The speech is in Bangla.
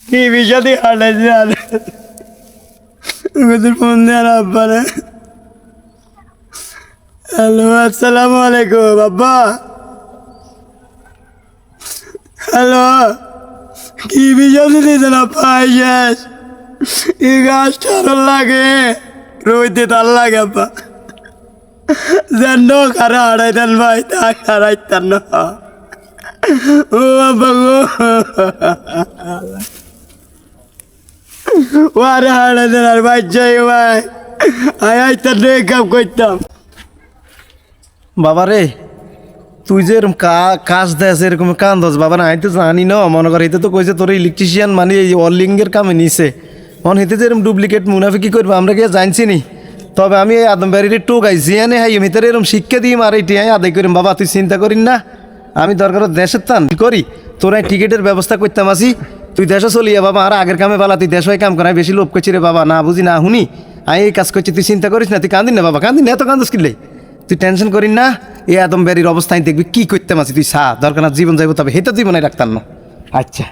কি বিষয় দিয়ে হাঁটাইছি আর ওদের ফোন দেওয়ার আব্বা রে। হ্যালো, আসসালামু আলাইকুম আব্বা। হ্যালো, কি বিষয় দিয়েছেন আব্বা? শেষ এই গাছটা আরো লাগে, রইতে তার লাগে আব্বা। যেন কারা হারাইতেন ভাই, তা হারাইতেন না। ও আব্বা গো, ওরে হারাইতেন আর বাচ্চাই ভাই, আইতেন রে, কাম করতাম। বাবা রে, তুই যে এরকম কাজ দেস, এরকম কান্দস বাবা না, আমি তো জানি না। মনে কর এতে তো কইছে তোর ইলেকট্রিশিয়ান মানে এই অলিঙ্গের কামে নিছে। মনে হইতে যে এরকম ডুপ্লিকেট মুনাফি কি করবো আমরা কি জানছি নি। তবে আমি এই আদমবাড়ির টোকাইছি এনে হাই ভিতরে এরকম শিক্ষা দিই আর এইটি আদায় করিম। বাবা তুই চিন্তা করিন না, আমি দরকার দেশের টান করি, তোর টিকিটের ব্যবস্থা করতাম আসি। তুই দেশে চলিয়া বাবা, আর আগের কামে পালা, তুই দেশ কাম করাই বেশি লোভ করছি রে বাবা। না বুঝি না শুনি আমি এই কাজ করছি, তুই চিন্তা করিস না। তুই কান্দিন না বাবা, কান্দিন না, এত কান্দস কিনলে। তুই টেনশন করিন না, এই আদমবাড়ির অবস্থায় দেখবি কি করতাম আছি। তুই সা দরকার না জীবন যাইব, তবে হেটা জীবনে রাখতাম না। আচ্ছা।